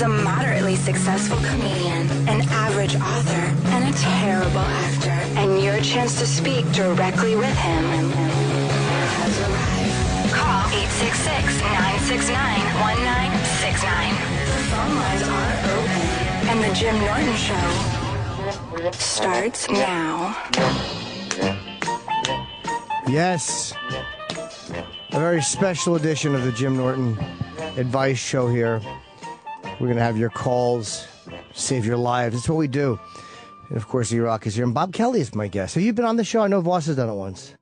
a moderately successful comedian, an average author, and a terrible actor. And your chance to speak directly with him has arrived. Call 866-969-1969. The phone lines are open. And the Jim Norton Show starts now. Yes. A very special edition of the Jim Norton Advice Show here. We're going to have your calls, save your lives. That's what we do. And, of course, E-Rock is here. And Bob Kelly is my guest. Have you been on the show? I know Voss has done it once.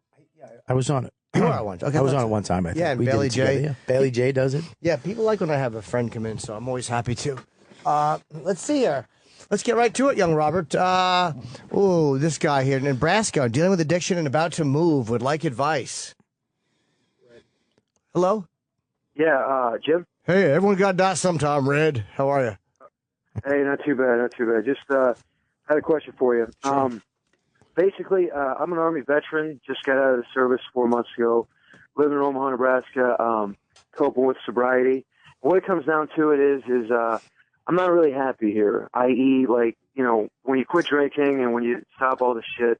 I was on it. You were on it once. Okay, I was on it one time, I think. Yeah, and we Bailey did it together, J. yeah. Bailey J does it. Yeah, people like when I have a friend come in, so I'm always happy to. Let's see here. Let's get right to it, young Robert. This guy here in Nebraska, dealing with addiction and about to move, would like advice. Hello? Yeah, Jim? Hey, everyone got that sometime, Red. How are you? Hey, not too bad, not too bad. Just had a question for you. Sure. Basically, I'm an Army veteran, just got out of the service 4 months ago, living in Omaha, Nebraska, coping with sobriety. What it comes down to it is I'm not really happy here, i.e., like, you know, when you quit drinking and when you stop all the shit,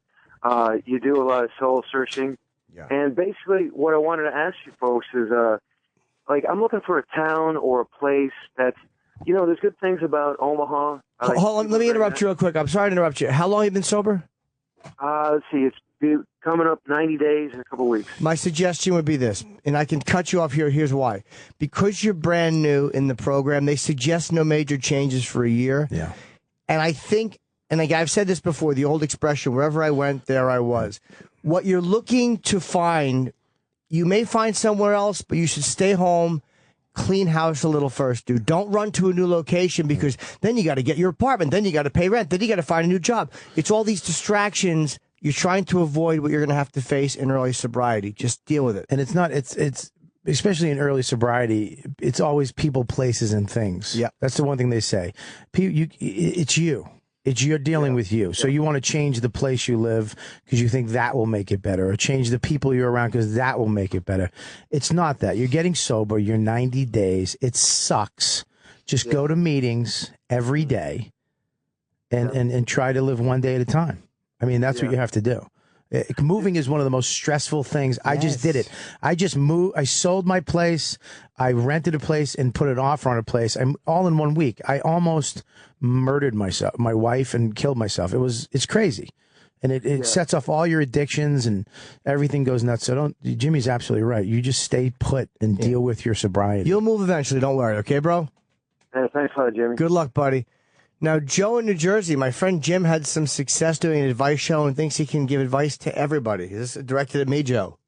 you do a lot of soul searching. Yeah. And basically what I wanted to ask you folks is, like, I'm looking for a town or a place that's, you know, there's good things about Omaha. Hold on, let me interrupt you real quick. I'm sorry to interrupt you. How long have you been sober? Let's see, it's coming up 90 days in a couple weeks. My suggestion would be this, and I can cut you off here. Here's why. Because you're brand new in the program, they suggest no major changes for a year. Yeah. And I think, and I've said this before, the old expression, wherever I went, there I was. What you're looking to find, you may find somewhere else, but you should stay home, clean house a little first, dude. Don't run to a new location because then you got to get your apartment, then you got to pay rent, then you got to find a new job. It's all these distractions. You're trying to avoid what you're going to have to face in early sobriety. Just deal with it. And it's not, it's especially in early sobriety, it's always people, places, and things. Yeah. That's the one thing they say. It's you. You're dealing with you. So you want to change the place you live because you think that will make it better, or change the people you're around because that will make it better. It's not that. You're getting sober. You're 90 days. It sucks. Just go to meetings every day and try to live one day at a time. I mean, that's what you have to do. Moving is one of the most stressful things. I just did it. I just moved. I sold my place. I rented a place and put an offer on a place. I'm all in 1 week. I almost murdered my wife, and killed myself. It's crazy. And it sets off all your addictions and everything goes nuts. So Jimmy's absolutely right. You just stay put and deal with your sobriety. You'll move eventually. Don't worry. Okay, bro? Hey, thanks a lot, Jimmy. Good luck, buddy. Now, Joe in New Jersey, my friend Jim had some success doing an advice show and thinks he can give advice to everybody. Is this directed at me, Joe?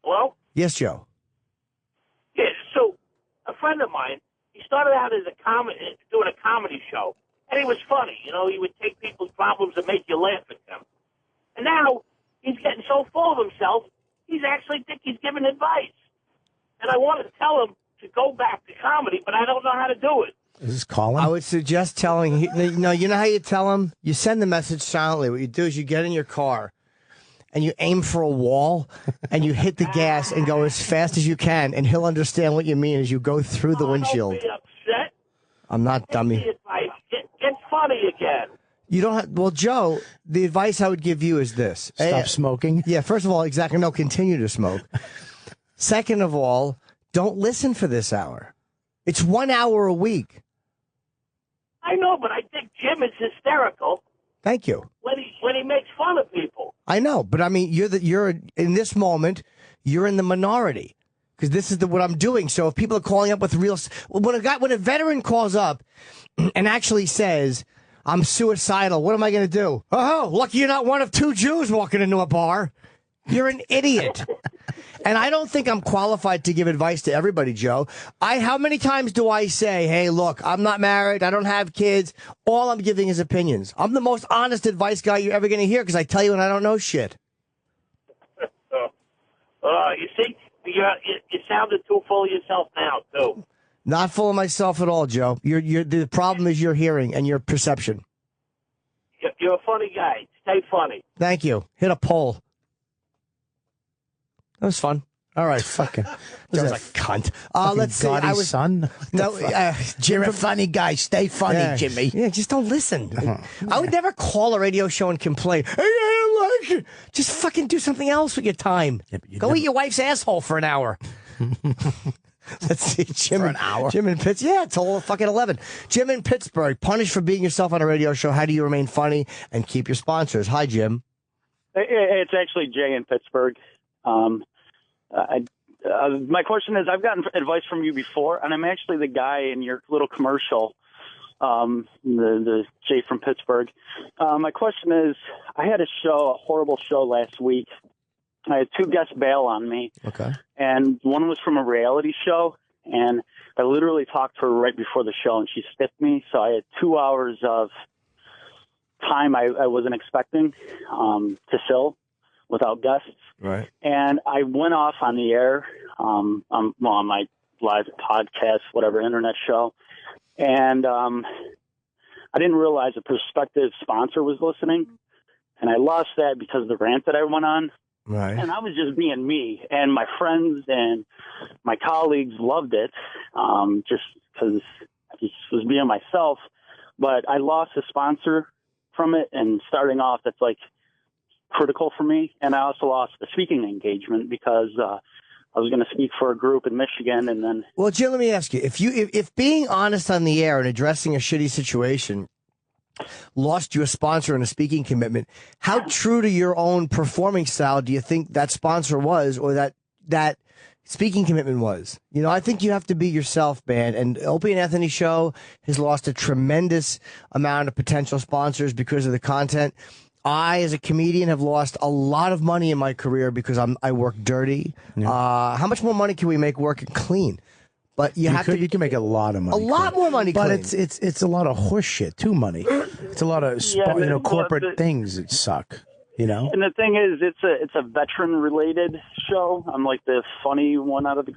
Hello? Yes, Joe. Yeah, so a friend of mine, he started out as doing a comedy show, and he was funny. You know, he would take people's problems and make you laugh at them. And now he's getting so full of himself, he's actually think he's giving advice. And I want to tell him to go back to comedy, but I don't know how to do it. Is this Colin? I would suggest telling you know how you tell him? You send the message silently. What you do is you get in your car and you aim for a wall and you hit the gas and go as fast as you can, and he'll understand what you mean as you go through the windshield. Don't be upset. I'm not dummy. Get funny again. You don't have, well, Joe, the advice I would give you is this. Stop smoking? Yeah, first of all, exactly. No, continue to smoke. Second of all, don't listen for this hour. It's 1 hour a week. I know, but I think Jim is hysterical. Thank you. When he makes fun of people. I know, but I mean, you're in this moment, you're in the minority because this is what I'm doing. So if people are calling up with when a veteran calls up and actually says, "I'm suicidal," what am I going to do? Oh, lucky you're not one of two Jews walking into a bar. You're an idiot. And I don't think I'm qualified to give advice to everybody, Joe. How many times do I say, hey, look, I'm not married, I don't have kids. All I'm giving is opinions. I'm the most honest advice guy you're ever going to hear because I tell you when I don't know shit. You see, you sounded too full of yourself now, too. Not full of myself at all, Joe. The problem is your hearing and your perception. You're a funny guy. Stay funny. Thank you. Hit a poll. That was fun. All right. Fucking. That was a cunt. Let's see. Gaudy's son. No, Jim, You're a funny guy. Stay funny, yeah, Jimmy. Yeah, just don't listen. I would never call a radio show and complain. Hey, I don't like it. Just fucking do something else with your time. Yeah, but Go eat your wife's asshole for an hour. Let's see, Jim. For an hour? Jim in Pittsburgh. Yeah, till fucking 11. Jim in Pittsburgh. Punished for being yourself on a radio show. How do you remain funny and keep your sponsors? Hi, Jim. It's actually Jay in Pittsburgh. My question is, I've gotten advice from you before, and I'm actually the guy in your little commercial, the Jay from Pittsburgh. My question is, I had a horrible show last week. I had 2 guests bail on me. Okay. And one was from a reality show, and I literally talked to her right before the show, and she stiffed me. So I had 2 hours of time I wasn't expecting to fill without guests. Right. And I went off on the air on my live podcast, whatever, internet show. And I didn't realize a prospective sponsor was listening. And I lost that because of the rant that I went on. Right. And I was just being me. And my friends and my colleagues loved it just because I just was being myself. But I lost a sponsor from it. And starting off, that's like critical for me. And I also lost the speaking engagement because I was going to speak for a group in Michigan, and then. Well, Jim, let me ask you: if being honest on the air and addressing a shitty situation lost you a sponsor and a speaking commitment, how true to your own performing style do you think that sponsor was, or that speaking commitment was? You know, I think you have to be yourself, man. And Opie and Anthony show has lost a tremendous amount of potential sponsors because of the content. I, as a comedian, have lost a lot of money in my career because I work dirty. Yeah. How much more money can we make working clean? But you can make a lot of money. A lot more money but clean. it's a lot of horse shit too. Money. It's a lot of corporate things that suck. You know. And the thing is, it's a veteran related show. I'm like the funny one out of the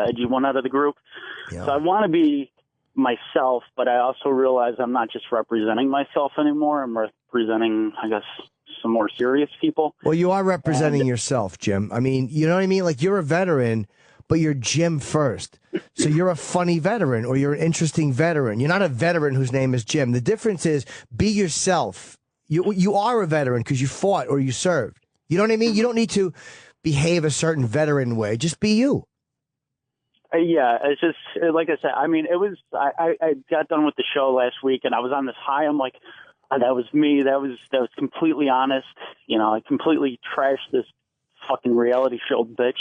edgy one out of the group. Yeah. So I want to be myself, but I also realize I'm not just representing myself anymore. I'm representing, I guess, some more serious people. Well, you are representing yourself, Jim. I mean, you know what I mean? Like, you're a veteran, but you're Jim first. So you're a funny veteran, or you're an interesting veteran. You're not a veteran whose name is Jim. The difference is, be yourself. You are a veteran because you fought or you served. You know what I mean? You don't need to behave a certain veteran way. Just be you. Yeah, it's just like I said. I mean, it was. I got done with the show last week, and I was on this high. I'm like, oh, that was me. That was completely honest. You know, I completely trashed this fucking reality show bitch,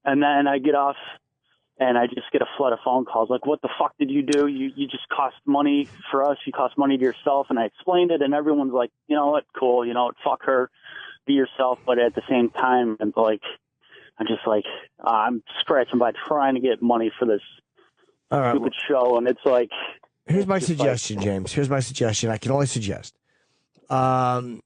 and then I get off, and I just get a flood of phone calls. Like, what the fuck did you do? You just cost money for us. You cost money to yourself. And I explained it, and everyone's like, you know what, cool. You know what, fuck her, be yourself. But at the same time, and like. I'm just like, I'm scratching by trying to get money for this stupid show. And it's like. Here's my suggestion, James. Here's my suggestion. I can only suggest. You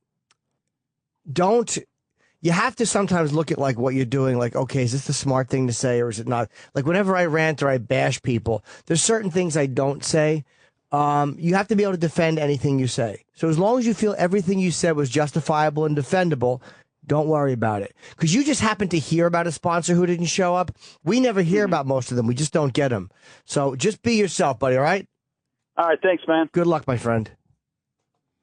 have to sometimes look at like what you're doing. Like, okay, is this the smart thing to say or is it not? Like whenever I rant or I bash people, there's certain things I don't say. You have to be able to defend anything you say. So as long as you feel everything you said was justifiable and defendable, don't worry about it. Because you just happen to hear about a sponsor who didn't show up. We never hear about most of them. We just don't get them. So just be yourself, buddy, all right? All right, thanks, man. Good luck, my friend.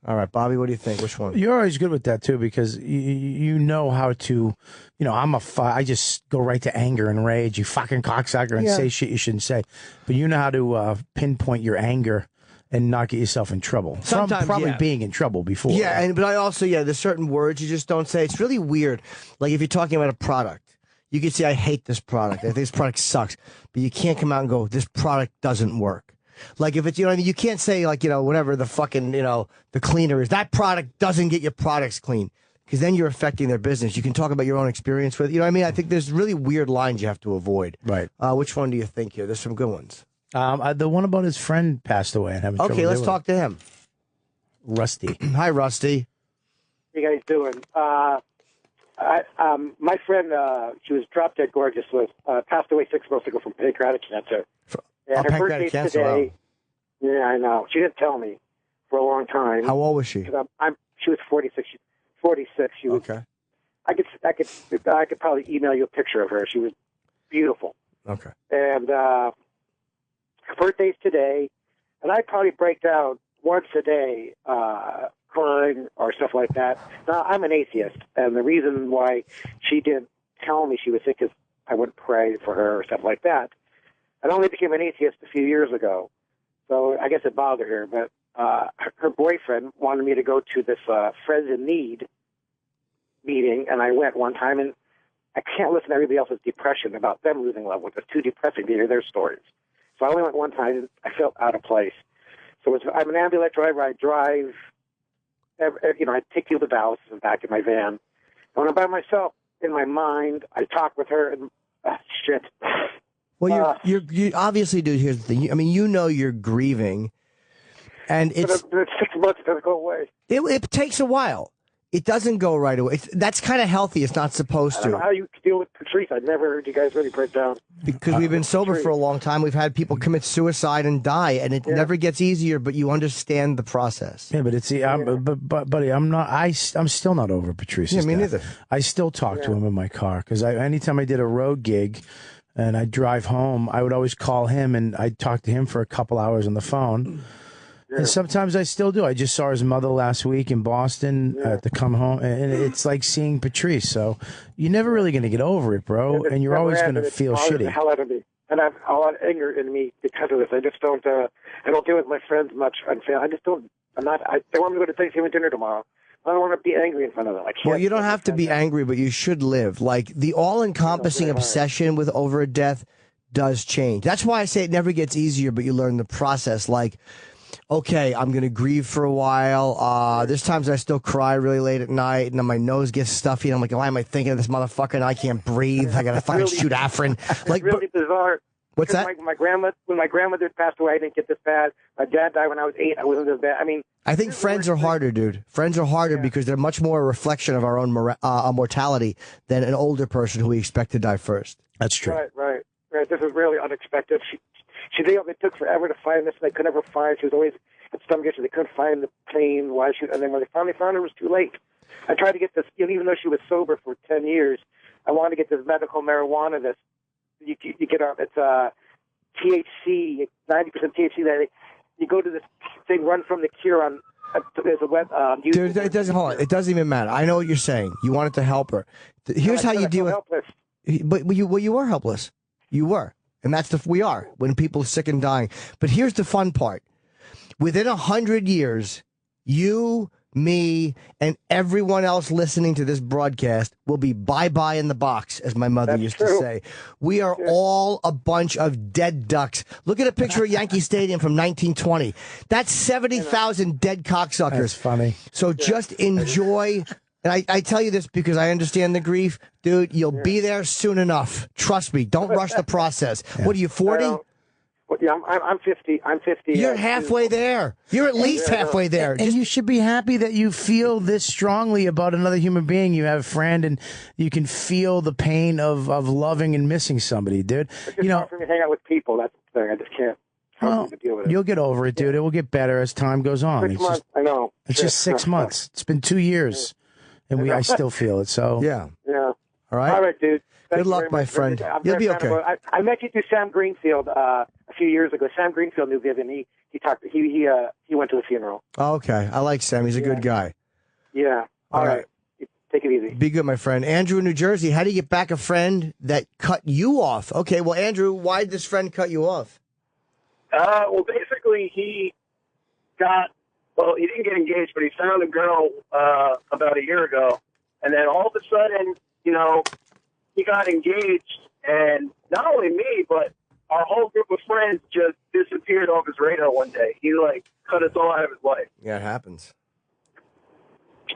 All right, Bobby, what do you think? Which one? You're always good with that, too, because you know how to, you know, I just go right to anger and rage, you fucking cocksucker, and say shit you shouldn't say. But you know how to pinpoint your anger and not get yourself in trouble. Sometimes, from probably being in trouble before. Yeah, right? But I also, there's certain words you just don't say. It's really weird. Like if you're talking about a product, you can say, I hate this product. I think this product sucks. But you can't come out and go, this product doesn't work. Like if it's, you know what I mean? You can't say like, whatever the fucking, the cleaner is. That product doesn't get your products clean. Because then you're affecting their business. You can talk about your own experience with, you know what I mean? I think there's really weird lines you have to avoid. Right. Which one do you think here? There's some good ones. The one about his friend passed away and having trouble. Okay, let's talk to him. Rusty. Hi, Rusty. How you guys doing? My friend, she was drop dead gorgeous, passed away 6 months ago from pancreatic cancer. And her birthday's today. Wow. Yeah, I know. She didn't tell me for a long time. How old was she? She was 46. 46. She was, okay. I could probably email you a picture of her. She was beautiful. Okay. And her birthday's today, and I probably break down once a day, crying or stuff like that. Now, I'm an atheist, and the reason why she didn't tell me she was sick is I wouldn't pray for her or stuff like that. I only became an atheist a few years ago, so I guess it bothered her. But her boyfriend wanted me to go to this Friends in Need meeting, and I went one time, and I can't listen to everybody else's depression about them losing loved ones. It's too depressing to hear their stories. So I only went one time, and I felt out of place. So I'm an ambulance driver. I drive, I take people to Dallas and back in my van. And when I'm by myself, in my mind, I talk with her, and shit. Well, you obviously, dude, here's the thing. I mean, you're grieving, and it's 6 months, it doesn't go away. It takes a while. It doesn't go right away. That's kind of healthy. It's not supposed to. I don't know how you deal with Patrice. I've never heard you guys really break down. Because we've been sober for a long time. We've had people commit suicide and die, and it never gets easier, but you understand the process. Yeah, but it's but buddy, I'm still not over Patrice's Yeah, me death. neither. I still talk to him in my car because anytime I did a road gig and I'd drive home, I would always call him and I'd talk to him for a couple hours on the phone. And sometimes I still do. I just saw his mother last week in Boston to come home, and it's like seeing Patrice. So you're never really going to get over it, bro, and you're always going to feel shitty. The hell out of me. And I have a lot of anger in me because of this. I just don't. I don't deal with my friends much. I just don't. They want me to go to Thanksgiving dinner tomorrow. I don't want to be angry in front of them. Well, you don't have to be angry, but you should live. Like the all-encompassing obsession with over a death does change. That's why I say it never gets easier, but you learn the process. Like, okay, I'm going to grieve for a while. There's times I still cry really late at night, and then my nose gets stuffy, and I'm like, why am I thinking of this motherfucker, and I can't breathe. I got to fucking shoot Afrin. Like, really bizarre. What's that? When my grandmother passed away, I didn't get this bad. My dad died when I was 8. I wasn't this bad. I mean, I think friends are harder, dude. Friends are harder because they're much more a reflection of our own mortality than an older person who we expect to die first. That's true. Right. This is really unexpected. It took forever to find this, and they could never find. She was always at some issues. They couldn't find the plane. And then when they finally found her, it was too late. I tried to get this, even though she was sober for 10 years, I wanted to get this medical marijuana. This you get on. It's THC, 90% THC. That you go to this thing, run from the cure on. There's a web. Dude, it doesn't hold on. It doesn't even matter. I know what you're saying. You wanted to help her. Here's how you deal with. Helpless. But you were helpless. You were. And that's we are when people are sick and dying. But here's the fun part. Within 100 years, you, me, and everyone else listening to this broadcast will be bye-bye in the box, as my mother used to say. We are all a bunch of dead ducks. Look at a picture of Yankee Stadium from 1920. That's 70,000 dead cocksuckers. That's funny. So just enjoy. And I tell you this because I understand the grief. Dude, you'll be there soon enough. Trust me. Don't rush the process. What are you, 40? Yeah, I'm 50. I'm 50. You're halfway there. You're at least halfway there. And you should be happy that you feel this strongly about another human being. You have a friend, and you can feel the pain of loving and missing somebody, dude. It's just hard for me to hang out with people. That's the thing. I just can't. Well, you'll get over it, dude. It will get better as time goes on. 6 months. I know. It's just 6 months. It's been 2 years. And I still feel it. So yeah. All right. All right, dude. Good luck, my friend. You'll be okay. I met you through Sam Greenfield a few years ago. Sam Greenfield knew Vivian. He talked. He went to the funeral. Oh, okay. I like Sam. He's a good guy. Yeah. All right. Take it easy. Be good, my friend. Andrew in New Jersey. How do you get back a friend that cut you off? Okay. Well, Andrew, why did this friend cut you off? Well, basically, he didn't get engaged, but he found a girl about a year ago. And then all of a sudden, he got engaged. And not only me, but our whole group of friends just disappeared off his radar one day. He, cut us all out of his life. Yeah, it happens.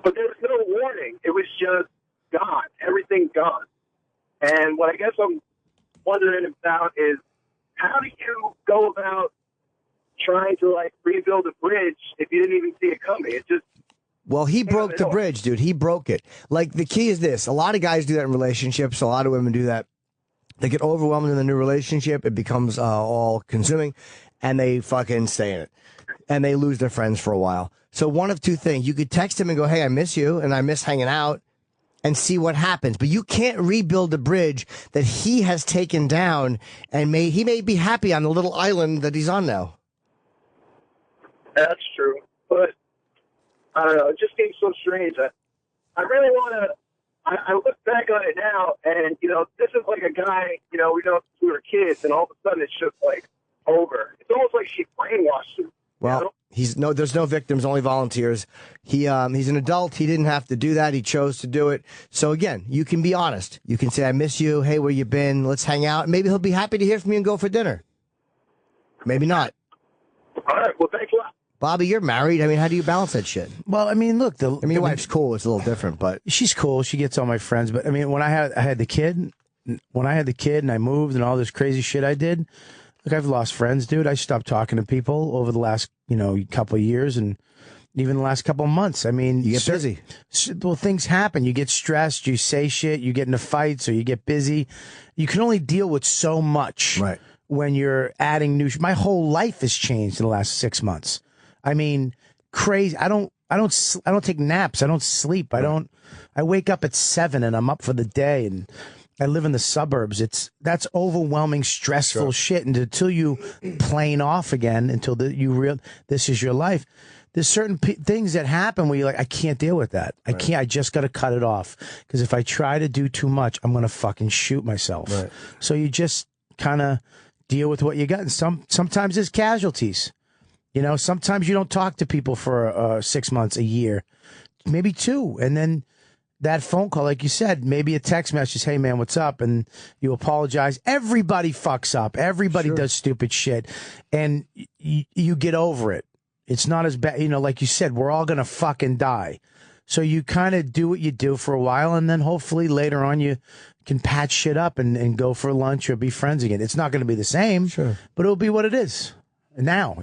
But there was no warning. It was just gone. Everything gone. And what I guess I'm wondering about is, how do you go about trying to rebuild a bridge if you didn't even see it coming? It just Well, he broke the bridge, dude. He broke it. Like, the key is this. A lot of guys do that in relationships. A lot of women do that. They get overwhelmed in the new relationship. It becomes all consuming, and they fucking stay in it. And they lose their friends for a while. So one of two things. You could text him and go, hey, I miss you, and I miss hanging out. and see what happens. But you can't rebuild the bridge that he has taken down, and he may be happy on the little island that he's on now. That's true. But I don't know. It just seems so strange. I really want to. I look back on it now, and this is like a guy. We know we were kids, and all of a sudden it's just like over. It's almost like she brainwashed him. Well, there's no victims, only volunteers. He's an adult. He didn't have to do that. He chose to do it. So again, you can be honest. You can say, "I miss you. Hey, where you been? Let's hang out." Maybe he'll be happy to hear from you and go for dinner. Maybe not. All right. Well, thanks a lot. Bobby, you're married. I mean, how do you balance that shit? Well, I mean, look. Your wife's cool. It's a little different, but she's cool. She gets all my friends. But I mean, when I had the kid, and I moved and all this crazy shit I did, look, I've lost friends, dude. I stopped talking to people over the last, couple of years and even the last couple of months. I mean, you get busy. Well, things happen. You get stressed. You say shit. You get into fights, or you get busy. You can only deal with so much when you're adding new. My whole life has changed in the last 6 months. I mean, crazy. I don't take naps. I don't sleep. I wake up at 7 and I'm up for the day, and I live in the suburbs. That's overwhelming, stressful shit. And until you plane off again, until this is your life, there's certain things that happen where you're like, I can't deal with that. I can't. I just got to cut it off, because if I try to do too much, I'm gonna fucking shoot myself. Right. So you just kind of deal with what you got. And sometimes there's casualties. Sometimes you don't talk to people for 6 months, a year, maybe 2. And then that phone call, like you said, maybe a text message, hey, man, what's up? And you apologize. Everybody fucks up. Everybody does stupid shit. And you get over it. It's not as bad. Like you said, we're all going to fucking die. So you kind of do what you do for a while, and then hopefully later on you can patch shit up and go for lunch or be friends again. It's not going to be the same, but it'll be what it is now,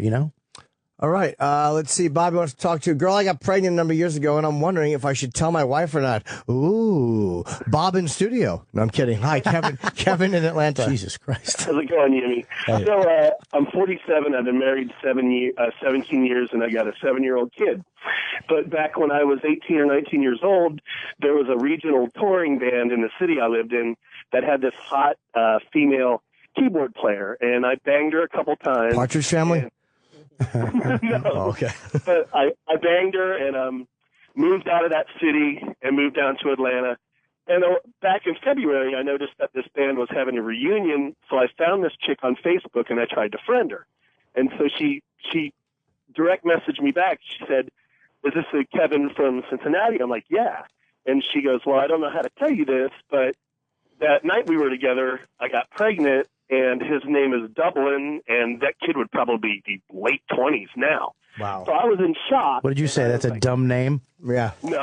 All right. Let's see. Bobby wants to talk to you. Girl, I got pregnant a number of years ago, and I'm wondering if I should tell my wife or not. Ooh, Bob in studio. No, I'm kidding. Hi, Kevin. Kevin in Atlanta. Jesus Christ. How's it going, Yumi? Hey. So I'm 47. I've been married 17 years, and I got a 7-year-old kid. But back when I was 18 or 19 years old, there was a regional touring band in the city I lived in that had this hot female keyboard player, and I banged her a couple times. Partridge Family? No. Oh, okay. But I banged her and moved out of that city and moved down to Atlanta. And back in February, I noticed that this band was having a reunion, so I found this chick on Facebook and I tried to friend her. And so she direct messaged me back. She said, "Is this a Kevin from Cincinnati?" I'm like, "Yeah." And she goes, "Well, I don't know how to tell you this, but that night we were together, I got pregnant, and his name is Dublin, and that kid would probably be late 20s now." Wow. So I was in shock. What did you say? That's a dumb name? Yeah. No.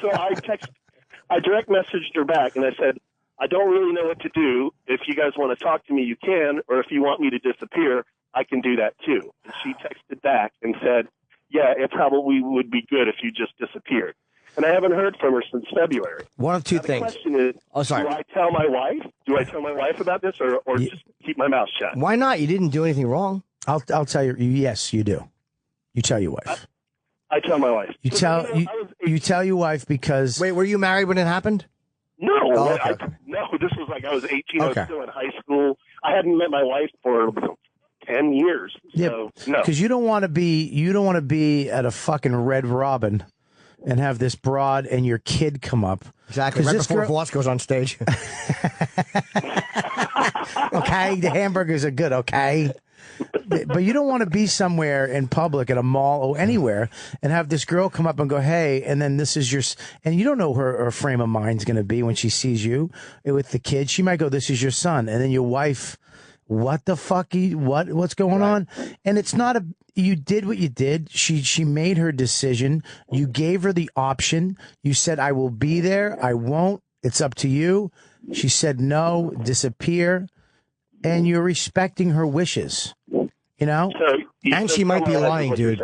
So I direct messaged her back, and I said, "I don't really know what to do. If you guys want to talk to me, you can, or if you want me to disappear, I can do that too." And she texted back and said, "Yeah, it probably would be good if you just disappeared." And I haven't heard from her since February. One of two now, things. The question is, do I tell my wife? Do I tell my wife about this, or just keep my mouth shut? Why not? You didn't do anything wrong. I'll tell you. Yes, you do. You tell your wife. I tell my wife. You tell your wife because. Wait, were you married when it happened? No, Oh, okay. no. This was like I was 18. Okay. I was still in high school. I hadn't met my wife for 10 years. So no. Because you don't want to be at a fucking Red Robin and have this broad and your kid come up. Exactly. Right before Voss goes on stage. Okay, the hamburgers are good, okay? But you don't want to be somewhere in public at a mall or anywhere and have this girl come up and go, "Hey," and then this is your, and you don't know her frame of mind's going to be when she sees you with the kid. She might go, "This is your son," and then your wife, "What the fuck? What's going on?" And it's not you did what you did. She made her decision. You gave her the option. You said, "I will be there. I won't. It's up to you." She said, "No, disappear." And you're respecting her wishes, And she might be lying, dude.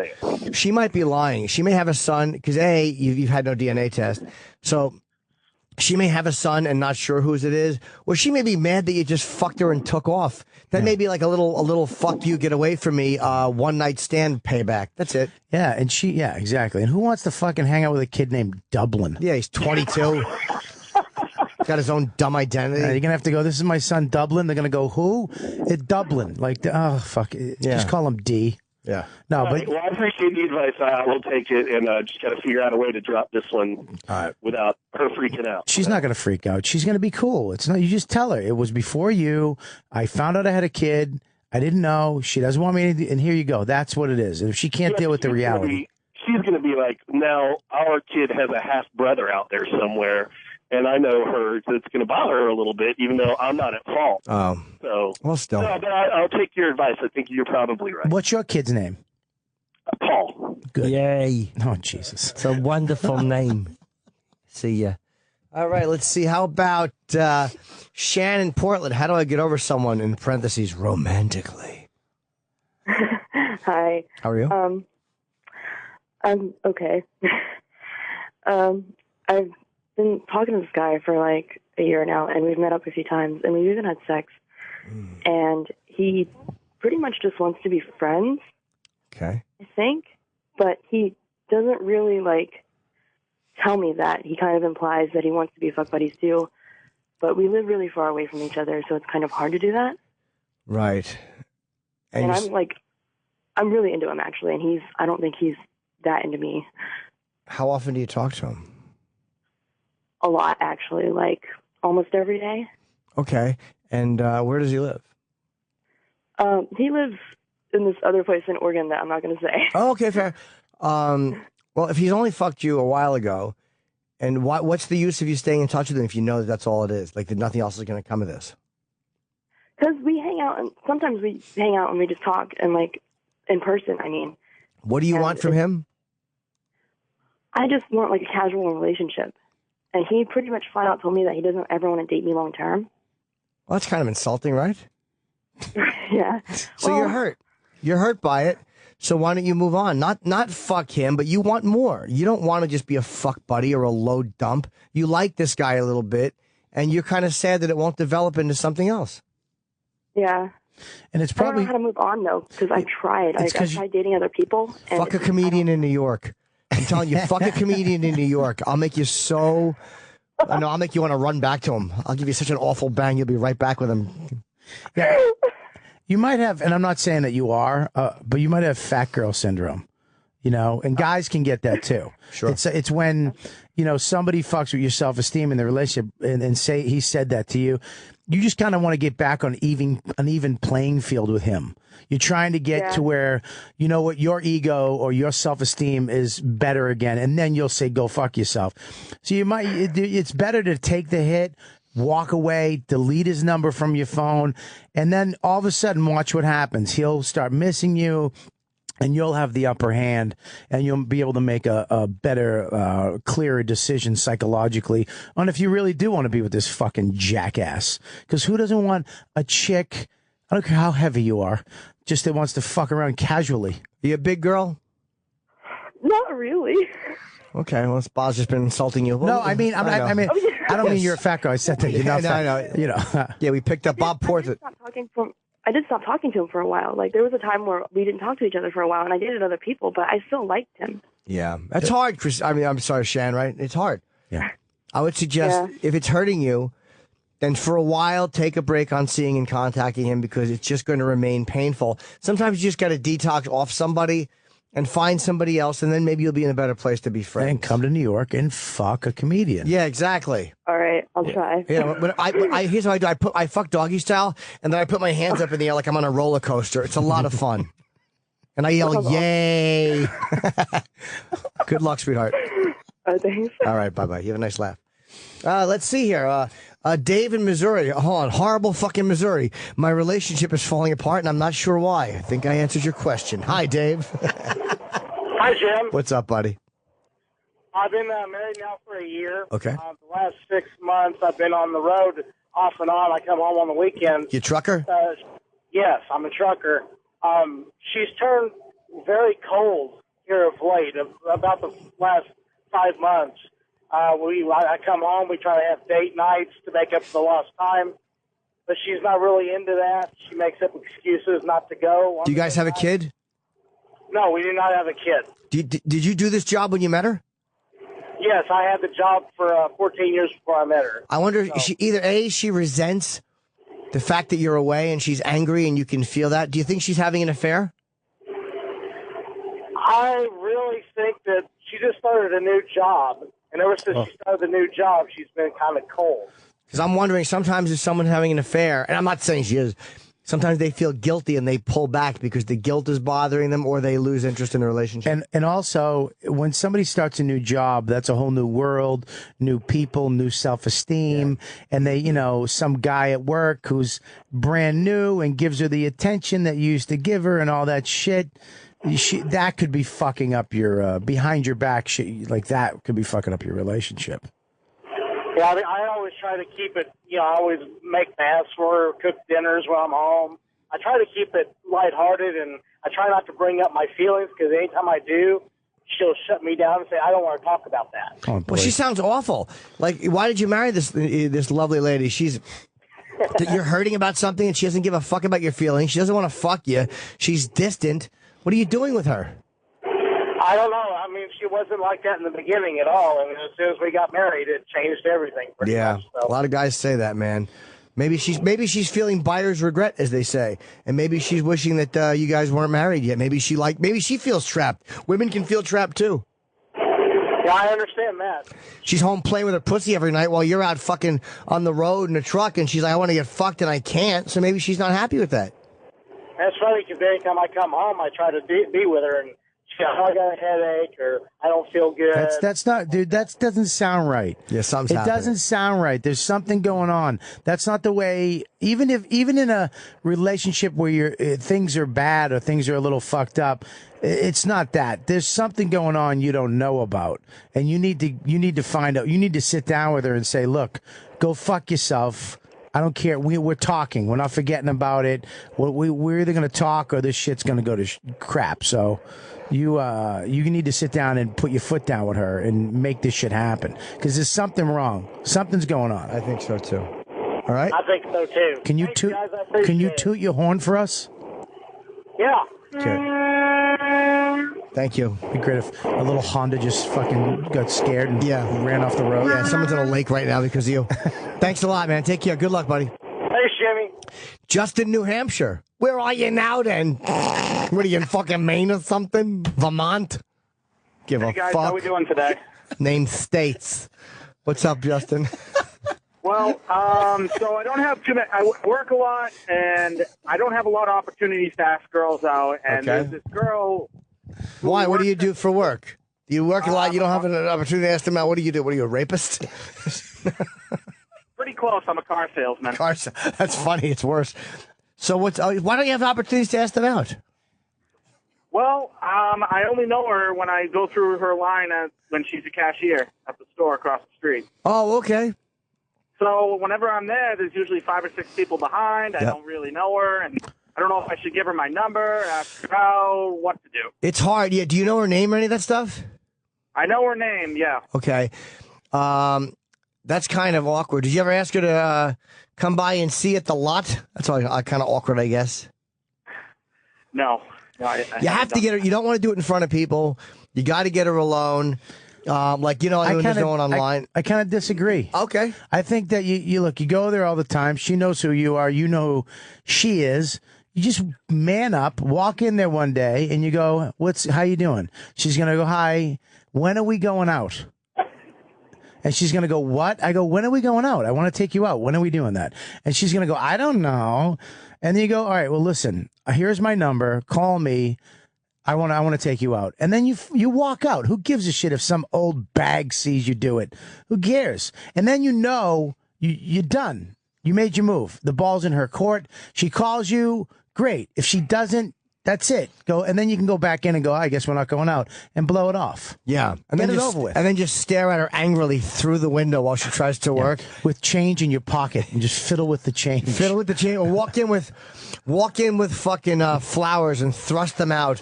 She might be lying. She may have a son because you've had no DNA test. So she may have a son and not sure whose it is, or she may be mad that you just fucked her and took off. That may be like a little fuck you, get away from me, one night stand payback. That's it. Yeah, and exactly. And who wants to fucking hang out with a kid named Dublin? Yeah, he's 22. Got his own dumb identity. You're gonna have to go. This is my son, Dublin. They're gonna go who? It's Dublin. Like, oh fuck. Just call him D. Yeah. No, All right, well, I appreciate the advice. I will take it, and just got to figure out a way to drop this one without her freaking out. She's not going to freak out. She's going to be cool. It's not. You just tell her it was before you. I found out I had a kid. I didn't know. She doesn't want me to, and here you go. That's what it is. And if she can't deal with the reality, she's going to be like, now our kid has a half brother out there somewhere. And I know her, so it's going to bother her a little bit, even though I'm not at fault. Oh. So, well, still. No, but I'll take your advice. I think you're probably right. What's your kid's name? Paul. Good. Yay. Oh, Jesus. It's a wonderful name. See ya. All right, let's see. How about Shannon Portland? How do I get over someone, in parentheses, romantically? Hi. How are you? I'm okay. I've been talking to this guy for like a year now, and we've met up a few times, and we've even had sex. And he pretty much just wants to be friends. Okay. I think, but he doesn't really like tell me that. He kind of implies that he wants to be fuck buddies too, but we live really far away from each other, so it's kind of hard to do that. Right. And I'm really into him actually, and I don't think he's that into me. How often do you talk to him? A lot, actually, like almost every day. Okay. And where does he live? He lives in this other place in Oregon that I'm not going to say. Oh, okay, fair. Well, if he's only fucked you a while ago, and what's the use of you staying in touch with him if you know that that's all it is? Like that nothing else is going to come of this? Because we hang out, and sometimes we hang out and we just talk, and like in person, I mean. What do you want from him? I just want like a casual relationship. And he pretty much flat out told me that he doesn't ever want to date me long term. Well, that's kind of insulting, right? Yeah. So you're hurt. You're hurt by it. So why don't you move on? Not fuck him, but you want more. You don't want to just be a fuck buddy or a low dump. You like this guy a little bit, and you're kind of sad that it won't develop into something else. Yeah. And it's probably... I don't know how to move on, though, because I've tried. I've tried dating other people. And fuck a comedian in New York. I'm telling you, fuck a comedian in New York. I'll make you so... I'll make you want to run back to him. I'll give you such an awful bang, you'll be right back with him. Yeah. You might have, and I'm not saying that you are, but you might have fat girl syndrome, and guys can get that too. Sure. It's when, somebody fucks with your self-esteem in the relationship and say he said that to you. You just kind of want to get back on an even playing field with him. You're trying to get to where, your ego or your self-esteem is better again. And then you'll say, go fuck yourself. So it's better to take the hit, walk away, delete his number from your phone, and then all of a sudden watch what happens. He'll start missing you, and you'll have the upper hand, and you'll be able to make a better, clearer decision psychologically on if you really do want to be with this fucking jackass. Because who doesn't want a chick, I don't care how heavy you are, just that wants to fuck around casually? You a big girl? Not really. Okay, well, Spa's just been insulting you. No, I mean, I don't mean you're a fat guy. I said that you're not fat. No. Yeah, we picked up Bob Porter. I did stop talking to him for a while. Like, there was a time where we didn't talk to each other for a while, and I dated other people, but I still liked him. Yeah, that's hard, Chris. I mean, I'm sorry, Shan, right? It's hard. Yeah. I would suggest if it's hurting you, then for a while, take a break on seeing and contacting him because it's just going to remain painful. Sometimes you just got to detox off somebody and find somebody else, and then maybe you'll be in a better place to be friends. And come to New York and fuck a comedian. Yeah, exactly. All right, I'll try. Yeah, but here's how I do. I fuck doggy style, and then I put my hands up in the air like I'm on a roller coaster. It's a lot of fun. And I yell, yay. Good luck, sweetheart. Thanks. All right, bye-bye. You have a nice laugh. Let's see here. Dave in Missouri. Hold on. Horrible fucking Missouri. My relationship is falling apart, and I'm not sure why. I think I answered your question. Hi, Dave. Hi, Jim. What's up, buddy? I've been married now for a year. Okay. The last 6 months, I've been on the road off and on. I come home on the weekends. You trucker? Yes, I'm a trucker. She's turned very cold here of late, about the last 5 months. I come home, we try to have date nights to make up for the lost time, but she's not really into that. She makes up excuses not to go. Do you guys have a kid? No, we do not have a kid. Did you do this job when you met her? Yes, I had the job for 14 years before I met her. I wonder if she resents the fact that you're away and she's angry and you can feel that. Do you think she's having an affair? I really think that she just started a new job, and ever since she started the new job, she's been kind of cold. Because I'm wondering, sometimes if someone's having an affair, and I'm not saying she is, sometimes they feel guilty and they pull back because the guilt is bothering them, or they lose interest in the relationship. And also, when somebody starts a new job, that's a whole new world, new people, new self-esteem. And they, some guy at work who's brand new and gives her the attention that you used to give her and all that shit. That could be fucking up your, behind your back shit. Like that could be fucking up your relationship. Yeah, I always try to keep it, I always make baths for her, cook dinners when I'm home. I try to keep it lighthearted, and I try not to bring up my feelings, because anytime I do, she'll shut me down and say, I don't want to talk about that. Oh, well, she sounds awful. Like, why did you marry this lovely lady? You're hurting about something, and she doesn't give a fuck about your feelings. She doesn't want to fuck you. She's distant. What are you doing with her? I don't know. I mean, she wasn't like that in the beginning at all. I mean, as soon as we got married, it changed everything. Pretty much, so. A lot of guys say that, man. Maybe she's feeling buyer's regret, as they say, and maybe she's wishing that you guys weren't married yet. Maybe she feels trapped. Women can feel trapped too. Yeah, I understand that. She's home playing with her pussy every night while you're out fucking on the road in a truck, and she's like, I want to get fucked and I can't. So maybe she's not happy with that. That's funny, because every time I come home, I try to be with her, and she goes, I got a headache, or I don't feel good. That's not, dude. That doesn't sound right. Yeah, something's happening. It doesn't sound right. There's something going on. That's not the way. Even in a relationship where things are bad or things are a little fucked up, it's not that. There's something going on you don't know about, and you need to find out. You need to sit down with her and say, look, go fuck yourself. I don't care. We're talking. We're not forgetting about it. We're either going to talk or this shit's going to go to crap. So you need to sit down and put your foot down with her and make this shit happen, because there's something wrong. Something's going on. I think so too. All right. I think so too. Can you toot your horn for us? Yeah. Okay. Thank you. It'd be great if a little Honda just fucking got scared and ran off the road. Yeah, someone's in a lake right now because of you. Thanks a lot, man. Take care. Good luck, buddy. Thanks, Jimmy. Justin, New Hampshire. Where are you now, then? What are you in fucking Maine or something? Vermont? Give a guys, fuck. how we doing today? Name states. What's up, Justin? Well, so I don't have too many. I work a lot, and I don't have a lot of opportunities to ask girls out. And there's this girl. Why? What do you do for work? Do you work a lot? You don't have an opportunity to ask them out. What do you do? What are you, a rapist? Pretty close. I'm a car salesman. That's funny. It's worse. So why don't you have opportunities to ask them out? Well, I only know her when I go through her line when she's a cashier at the store across the street. Oh, okay. So whenever I'm there, there's usually 5 or 6 people behind. I don't really know her, and I don't know if I should give her my number, ask her out, what to do. It's hard. Yeah. Do you know her name or any of that stuff? I know her name, yeah. Okay. That's kind of awkward. Did you ever ask her to come by and see at the lot? That's all kind of awkward, I guess. No. You have to get her. You don't want to do it in front of people. You got to get her alone. Like, you know, there's no one online. I kind of disagree. Okay. I think that you go there all the time. She knows who you are. You know who she is. You just man up, walk in there one day, and you go, how you doing? She's going to go, hi, when are we going out? And she's going to go, what? I go, when are we going out? I want to take you out. When are we doing that? And she's going to go, I don't know. And then you go, all right, well, listen, here's my number. Call me. I want to take you out. And then you walk out. Who gives a shit if some old bag sees you do it? Who cares? And then you're done. You made your move. The ball's in her court. She calls you. Great. If she doesn't, that's it. Go, and then you can go back in and go, I guess we're not going out, and blow it off. Yeah. And Get then it over with. And then just stare at her angrily through the window while she tries to work. With change in your pocket, and just fiddle with the change. Fiddle with the change. Or walk in with fucking flowers and thrust them out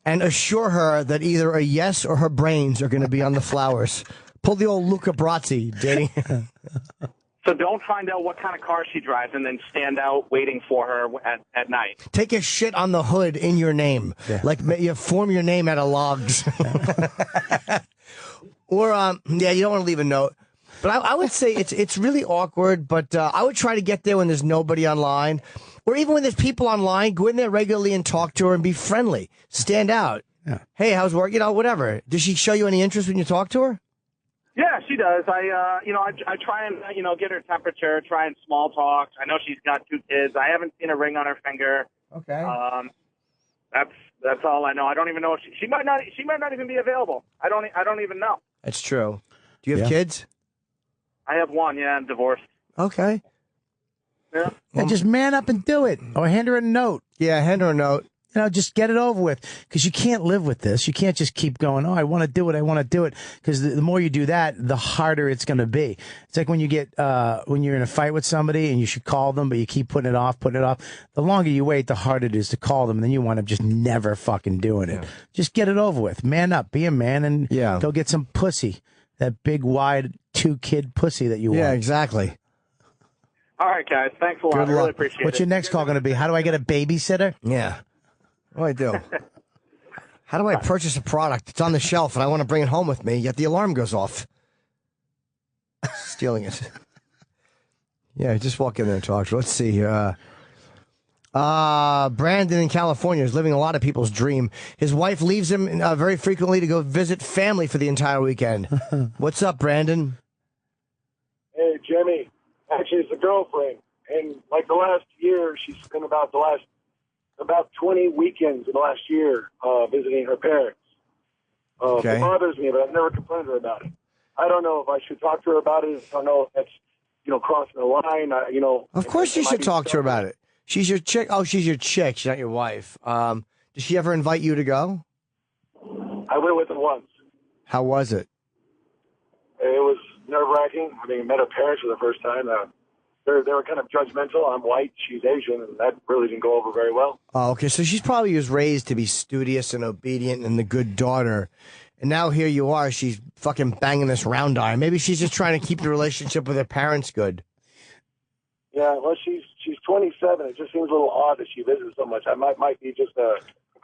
and assure her that either a yes or her brains are going to be on the flowers. Pull the old Luca Brasi dating. So don't find out what kind of car she drives and then stand out waiting for her at night. Take a shit on the hood in your name. Like you form your name out of logs. Or, you don't want to leave a note. But I would say it's really awkward, but I would try to get there when there's nobody online. Or even when there's people online, go in there regularly and talk to her and be friendly. Stand out. Yeah. Hey, how's work? Whatever. Does she show you any interest when you talk to her? Yeah, she does. I try and get her temperature, try and small talk. I know she's got 2 kids. I haven't seen a ring on her finger. Okay. That's all I know. I don't even know if she might not even be available. I don't even know. That's true. Do you have kids? I have 1. Yeah, I'm divorced. Okay. Yeah. Yeah, just man up and do it, or hand her a note. Yeah, hand her a note. Just get it over with, because you can't live with this. You can't just keep going, I want to do it, because the more you do that, the harder it's going to be. It's like when you get when you're in a fight with somebody and you should call them, but you keep putting it off. The longer you wait, the harder it is to call them, and then you wind up just never fucking doing it. Just get it over with. Man up, be a man, and go get some pussy. That big, wide 2-kid pussy that you want. Yeah, exactly. All right, guys. Thanks a lot. I really appreciate it. What's your next call going to be? How do I get a babysitter? Yeah. What do I do? How do I purchase a product? It's on the shelf and I want to bring it home with me, yet the alarm goes off. Stealing it. Yeah, just walk in there and talk to her. Let's see here. Brandon in California is living a lot of people's dream. His wife leaves him very frequently to go visit family for the entire weekend. What's up, Brandon? Hey, Jimmy. Actually, it's a girlfriend. And like the last year, she's spent about 20 weekends in the last year visiting her parents. Okay. It bothers me, but I've never complained to her about it. I don't know if I should talk to her about it. I don't know if that's, crossing the line. Of course you should talk to her about it. She's your chick. Oh, she's your chick. She's not your wife. Does she ever invite you to go? I went with her once. How was it? It was nerve-wracking. I mean, I met her parents for the first time. They were kind of judgmental. I'm white, she's Asian, and that really didn't go over very well. Oh, okay. So she's probably was raised to be studious and obedient and the good daughter. And now here you are, she's fucking banging this round eye. Maybe she's just trying to keep the relationship with her parents good. Yeah, well, she's 27. It just seems a little odd that she visits so much. I might be just a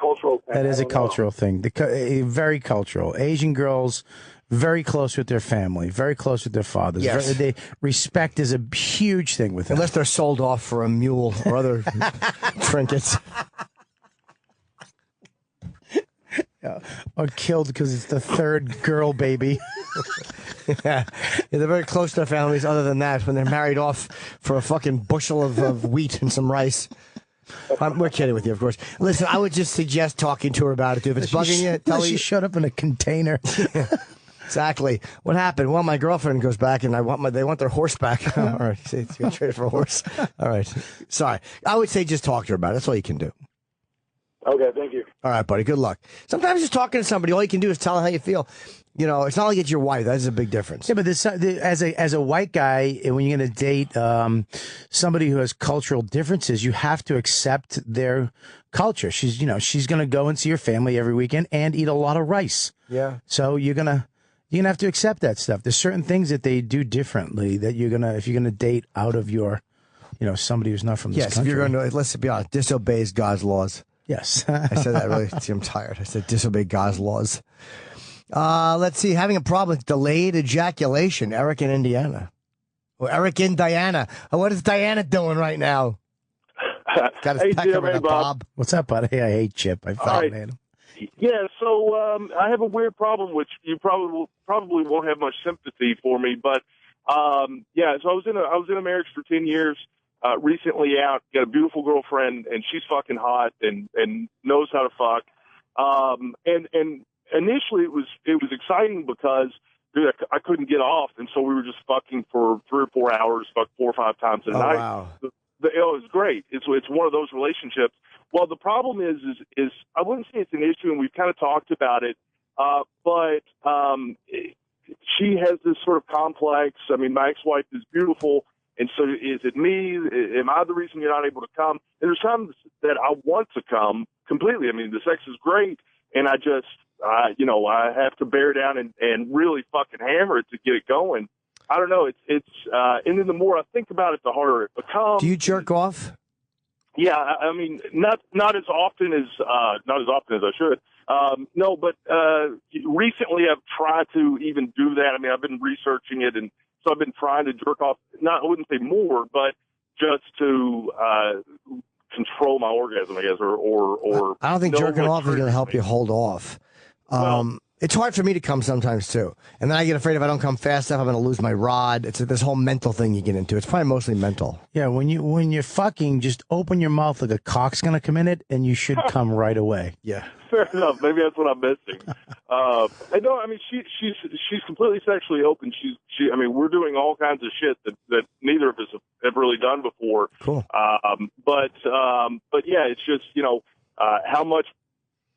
cultural thing. That is a cultural thing. Very cultural. Asian girls, very close with their family, very close with their fathers. Yes. Respect is a huge thing with them. Unless they're sold off for a mule or other trinkets. Yeah. Or killed because it's the third girl baby. Yeah, they're very close to their families. Other than that, when they're married off for a fucking bushel of wheat and some rice. We're kidding with you, of course. Listen, I would just suggest talking to her about it, too. If it's bugging you, tell her she showed up in a container. Exactly. What happened? Well, my girlfriend goes back, and they want their horse back. All right, see, it's going to trade for a horse. All right. Sorry. I would say just talk to her about it. That's all you can do. Okay, thank you. All right, buddy. Good luck. Sometimes just talking to somebody, all you can do is tell them how you feel. It's not like it's your wife. That is a big difference. Yeah, but as a white guy, when you're going to date somebody who has cultural differences, you have to accept their culture. She's going to go and see her family every weekend and eat a lot of rice. Yeah. So you're gonna have to accept that stuff. There's certain things that they do differently that if you're gonna date out of your, somebody who's not from this country. Yes, if you're going to, let's be honest, disobeys God's laws. Yes. I said that really. See, I'm tired. I said disobey God's laws. Let's see. Having a problem with delayed ejaculation. Eric in Indiana. Or Eric in Diana. What is Diana doing right now? Got his Hey, pecker Jim, with hey, a Bob. What's up, buddy? I hate Chip. I All thought, right. man. Yeah, so I have a weird problem, which you probably won't have much sympathy for me, but yeah. So I was in a marriage for 10 years. Recently out, got a beautiful girlfriend, and she's fucking hot and knows how to fuck. And initially it was exciting because dude, I couldn't get off, and so we were just fucking for 3 or 4 hours, fuck 4 or 5 times a night. Wow. It was great. It's one of those relationships. Well, the problem is I wouldn't say it's an issue, and we've kind of talked about it, but she has this sort of complex. I mean, my ex-wife is beautiful, and so is it me? Am I the reason you're not able to come? And there's times that I want to come completely. I mean, the sex is great, and I just I have to bear down and really fucking hammer it to get it going. I don't know. And then the more I think about it, the harder it becomes. Do you jerk off? Yeah, I mean, not as often as I should. No, but recently I've tried to even do that. I mean, I've been researching it, and so I've been trying to jerk off. I wouldn't say more, but just to control my orgasm, I guess, or I don't think jerking off is going to help you hold off. It's hard for me to come sometimes too, and then I get afraid if I don't come fast enough, I'm going to lose my rod. It's this whole mental thing you get into. It's probably mostly mental. Yeah, when you're fucking, just open your mouth like a cock's going to come in it, and you should come right away. Yeah. Fair enough. Maybe that's what I'm missing. I know. I mean, she's completely sexually open. I mean, we're doing all kinds of shit that neither of us have really done before. Cool. But yeah, it's just how much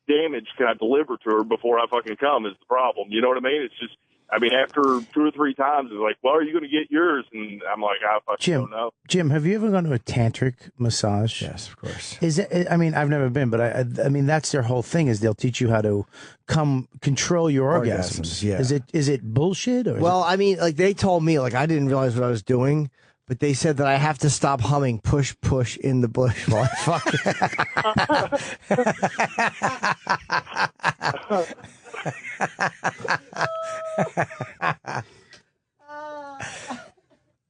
damage can I deliver to her before I fucking come is the problem. You know what I mean? It's just, I mean, after 2 or 3 times, it's like, well, are you going to get yours? And I'm like, I fucking don't know. Jim, have you ever gone to a tantric massage? Yes, of course. Is it? I mean, I've never been, but I mean, that's their whole thing. Is they'll teach you how to control your orgasms. Yeah. Is it bullshit? Or I mean, like they told me, like I didn't realize what I was doing. But they said that I have to stop humming "Push, Push in the Bush" while I fuck.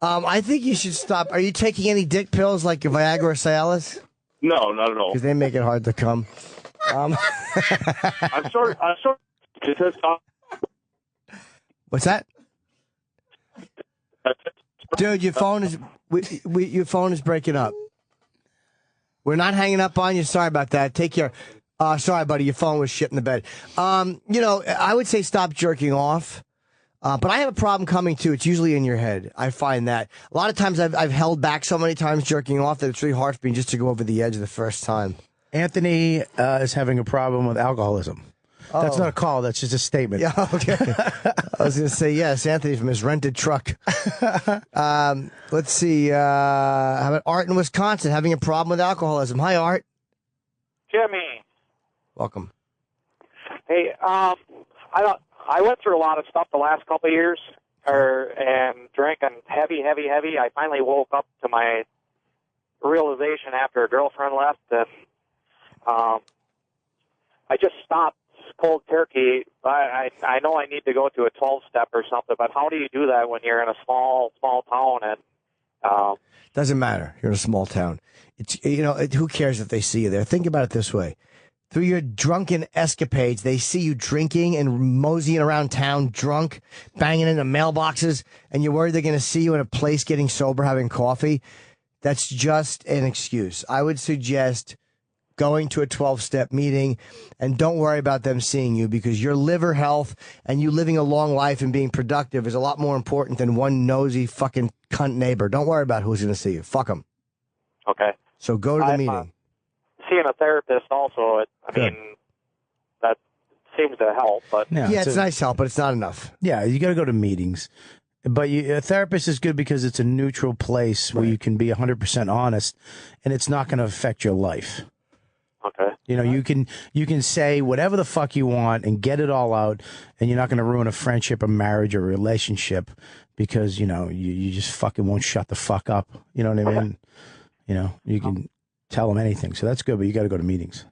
I think you should stop. Are you taking any dick pills like Viagra or Cialis? No, not at all. Because they make it hard to come. I'm sorry. What's that? Dude, your phone is your phone is breaking up. We're not hanging up on you. Sorry about that. Take care. Sorry, buddy. Your phone was shit in the bed. I would say stop jerking off. But I have a problem coming too. It's usually in your head. I find that a lot of times I've held back so many times jerking off that it's really hard for me just to go over the edge the first time. Anthony is having a problem with alcoholism. That's not a call. That's just a statement. Yeah, okay. I was going to say, yes, Anthony from his rented truck. Let's see. How about Art in Wisconsin having a problem with alcoholism? Hi, Art. Jimmy. Welcome. Hey, I went through a lot of stuff the last couple of years, and drinking heavy. I finally woke up to my realization after a girlfriend left that I just stopped cold turkey. I know I need to go to a 12-step or something, but how do you do that when you're in a small town? And doesn't matter. You're in a small town. It's who cares if they see you there? Think about it this way. Through your drunken escapades, they see you drinking and moseying around town drunk, banging into mailboxes, and you're worried they're going to see you in a place getting sober, having coffee. That's just an excuse. I would suggest going to a 12-step meeting, and don't worry about them seeing you, because your liver health and you living a long life and being productive is a lot more important than one nosy fucking cunt neighbor. Don't worry about who's going to see you. Fuck them. Okay. So go to the meeting. Seeing a therapist also, I mean, that seems to help. But it's nice help, but it's not enough. Yeah, you got to go to meetings. But a therapist is good because it's a neutral place where you can be 100% honest, and it's not going to affect your life. Okay. You can say whatever the fuck you want and get it all out, and you're not going to ruin a friendship, a marriage, or a relationship because, you just fucking won't shut the fuck up. You know what I mean? You can tell them anything. So that's good, but you got to go to meetings.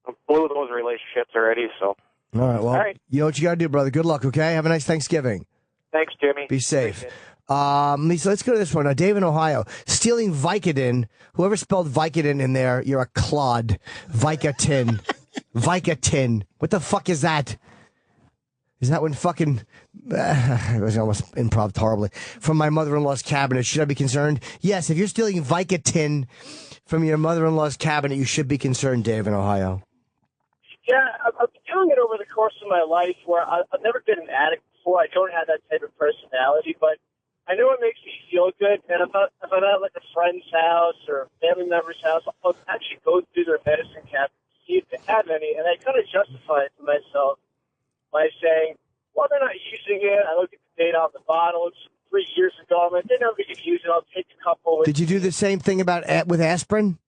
I'm blew those relationships already, so. All right, well, you know what you got to do, brother. Good luck, okay? Have a nice Thanksgiving. Thanks, Jimmy. Be safe. Lisa, let's go to this one. Dave in Ohio. Stealing Vicodin. Whoever spelled Vicodin in there, you're a clod. Vicodin. Vicodin. What the fuck is that? Is that when fucking... it was almost improv horribly. From my mother-in-law's cabinet. Should I be concerned? Yes, if you're stealing Vicodin from your mother-in-law's cabinet, you should be concerned, Dave in Ohio. Yeah, I've been doing it over the course of my life where I've never been an addict before. I don't have that type of personality, but I know it makes me feel good. And if I'm at like a friend's house or a family member's house, I'll actually go through their medicine cabinet to see if they have any. And I kind of justify it to myself by saying, well, they're not using it. I look at the date on the bottle. It's 3 years ago. I'm like, they never could use it. I'll take a couple. Did you do the same thing with aspirin?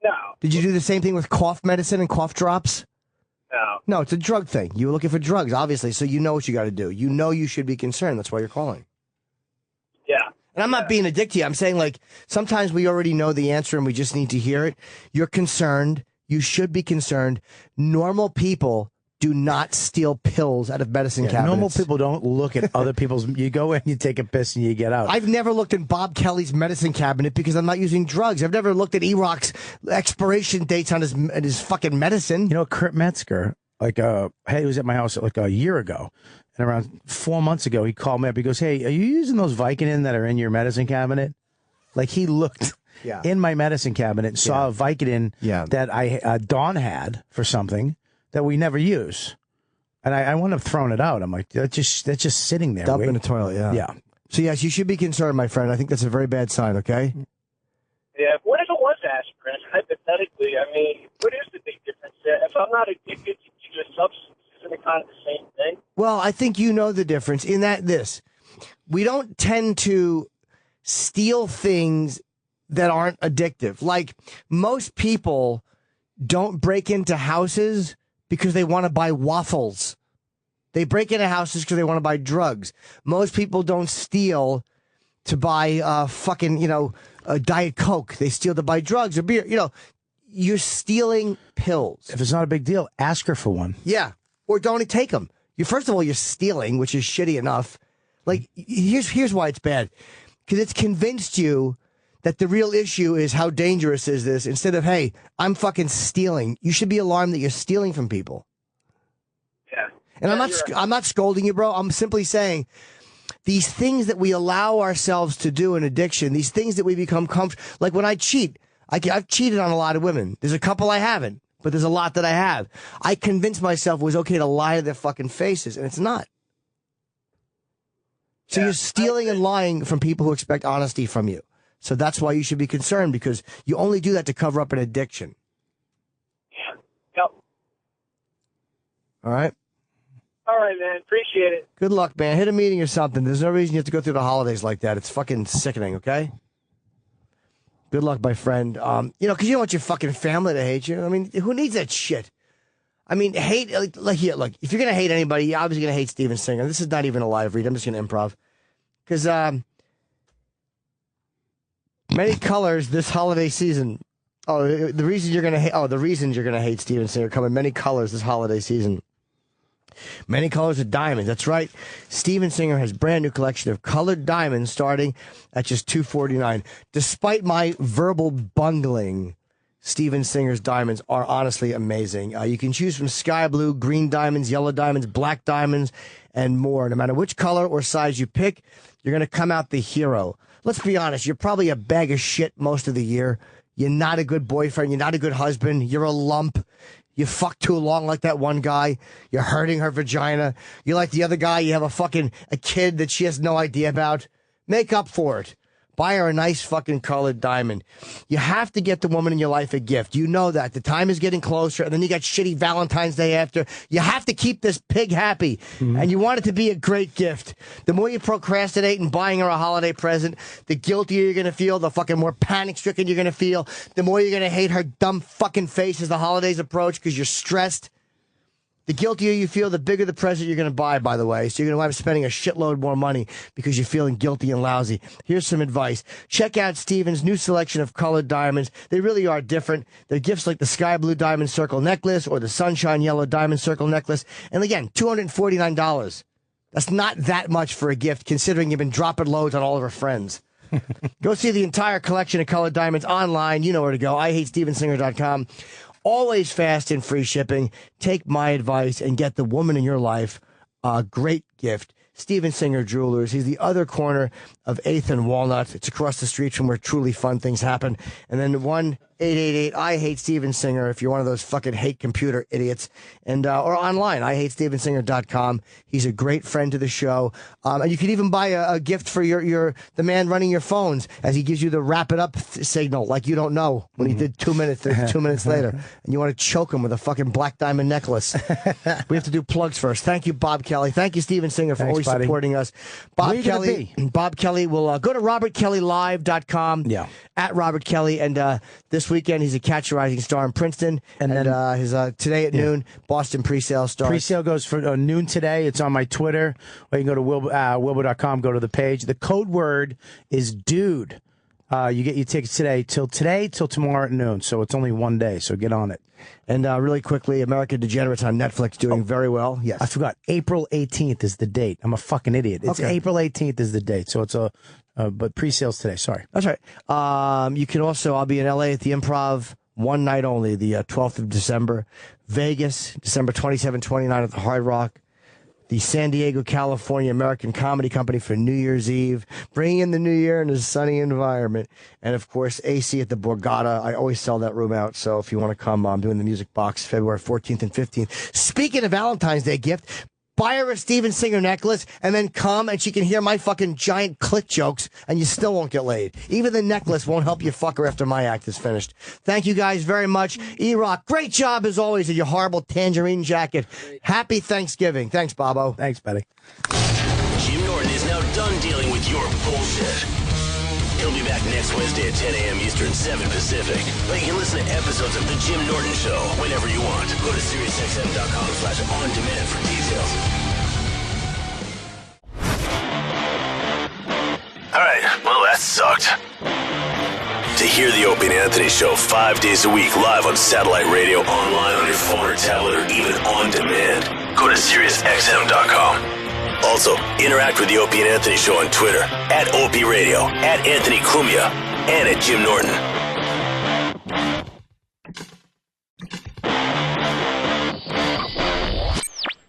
No. Did you do the same thing with cough medicine and cough drops? No. No, it's a drug thing. You were looking for drugs, obviously, so you know what you got to do. You know you should be concerned. That's why you're calling. Yeah. And I'm not being a dick to you. I'm saying, like, sometimes we already know the answer and we just need to hear it. You're concerned. You should be concerned. Normal people do not steal pills out of medicine cabinets. Normal people don't look at other people's. You go in, you take a piss, and you get out. I've never looked in Bob Kelly's medicine cabinet because I'm not using drugs. I've never looked at E-Rock's expiration dates on his fucking medicine. You know, Kurt Metzger, he was at my house like a year ago. And around 4 months ago, he called me up. He goes, "Hey, are you using those Vicodin that are in your medicine cabinet?" Like, he looked in my medicine cabinet and saw a Vicodin that Dawn had for something that we never use. And I wound up throwing it out. I'm like, that's just sitting there. Dump in the toilet, yeah. So, yes, you should be concerned, my friend. I think that's a very bad sign, okay? Yeah, what if it was aspirin? Hypothetically, I mean, what is the big difference there? If I'm not addicted to a substance, isn't it kind of the same thing? Well, I think you know the difference in that we don't tend to steal things that aren't addictive. Like, most people don't break into houses because they want to buy waffles. They break into houses because they want to buy drugs. Most people don't steal to buy a Diet Coke. They steal to buy drugs or beer. You know, you're stealing pills. If it's not a big deal, ask her for one. Yeah. Or don't take them. First of all, you're stealing, which is shitty enough. Like, here's why it's bad. Because it's convinced you that the real issue is how dangerous is this, instead of, hey, I'm fucking stealing. You should be alarmed that you're stealing from people. Yeah. And I'm not scolding you, bro. I'm simply saying these things that we allow ourselves to do in addiction, these things that we become comfortable. Like, when I cheat, I've cheated on a lot of women. There's a couple I haven't, but there's a lot that I have. I convinced myself it was okay to lie to their fucking faces, and it's not. So you're stealing and lying from people who expect honesty from you. So that's why you should be concerned, because you only do that to cover up an addiction. Yeah. Yep. All right? All right, man. Appreciate it. Good luck, man. Hit a meeting or something. There's no reason you have to go through the holidays like that. It's fucking sickening, okay? Good luck, my friend. Because you don't want your fucking family to hate you. I mean, who needs that shit? I mean, hate, like if you're going to hate anybody, you're obviously going to hate Steven Singer. This is not even a live read. I'm just going to improv. Because many colors this holiday season. The reasons you're going to hate Steven Singer come in many colors this holiday season. Many colors of diamonds. That's right. Steven Singer has brand new collection of colored diamonds starting at just $249. Despite my verbal bungling, Steven Singer's diamonds are honestly amazing. You can choose from sky blue, green diamonds, yellow diamonds, black diamonds, and more. No matter which color or size you pick, you're going to come out the hero. Let's be honest. You're probably a bag of shit most of the year. You're not a good boyfriend. You're not a good husband. You're a lump. You fuck too long like that one guy. You're hurting her vagina. You're like the other guy. You have a kid that she has no idea about. Make up for it. Buy her a nice fucking colored diamond. You have to get the woman in your life a gift. You know that. The time is getting closer, and then you got shitty Valentine's Day after. You have to keep this pig happy, and you want it to be a great gift. The more you procrastinate in buying her a holiday present, the guiltier you're going to feel, the fucking more panic-stricken you're going to feel, the more you're going to hate her dumb fucking face as the holidays approach because you're stressed. The guiltier you feel, the bigger the present you're going to buy, by the way. So you're going to wind up spending a shitload more money because you're feeling guilty and lousy. Here's some advice. Check out Steven's new selection of colored diamonds. They really are different. They're gifts like the sky blue diamond circle necklace or the sunshine yellow diamond circle necklace. And again, $249. That's not that much for a gift, considering you've been dropping loads on all of her friends. Go see the entire collection of colored diamonds online. You know where to go. IHateStevenSinger.com. Always fast and free shipping. Take my advice and get the woman in your life a great gift. Steven Singer Jewelers. He's the other corner of 8th and Walnut. It's across the street from where truly fun things happen. And then 1-888-I-HATE-STEVEN-SINGER if you're one of those fucking hate computer idiots. And or online, IHateStevenSinger.com. He's a great friend to the show. And you can even buy a gift for the man running your phones as he gives you the wrap it up signal like you don't know when he did 2 minutes, 2 minutes later. And you want to choke him with a fucking black diamond necklace. We have to do plugs first. Thank you, Bob Kelly. Thank you, Steven Singer, for always supporting us. Bob Kelly will go to robertkellylive.com. Yeah. At Robert Kelly. And this this weekend. He's a Catch a Rising Star in Princeton. And then his today at noon, Boston pre-sale starts. Pre-sale goes for noon today. It's on my Twitter. Or you can go to Wilbur.com, go to the page. The code word is dude. You get your tickets today till tomorrow at noon. So it's only one day. So get on it. And really quickly, American Degenerates on Netflix doing very well. Yes. I forgot. April 18th is the date. I'm a fucking idiot. It's Okay. April 18th is the date. So it's but pre-sales today. Sorry. That's right. You can also, I'll be in LA at the Improv one night only, the 12th of December. Vegas, December 27, 29 at the Hard Rock. The San Diego, California American Comedy Company for New Year's Eve, bringing in the new year in a sunny environment. And, of course, AC at the Borgata. I always sell that room out, so if you want to come, I'm doing the Music Box February 14th and 15th. Speaking of Valentine's Day gift, buy her a Steven Singer necklace and then come and she can hear my fucking giant clit jokes and you still won't get laid. Even the necklace won't help you fuck her after my act is finished. Thank you guys very much. E-Rock, great job as always with your horrible tangerine jacket. Happy Thanksgiving. Thanks, Bobo. Thanks, buddy. Jim Norton is now done dealing with your bullshit. He'll be back next Wednesday at 10 a.m. Eastern, 7 Pacific. But you can listen to episodes of The Jim Norton Show whenever you want. Go to SiriusXM.com/on-demand for details. All right, well, that sucked. To hear The Opie and Anthony Show 5 days a week live on satellite radio, online on your phone or tablet, or even on demand, go to SiriusXM.com. Also, interact with The Opie and Anthony Show on Twitter, @Opie Radio, @Anthony Cumia, and @Jim Norton.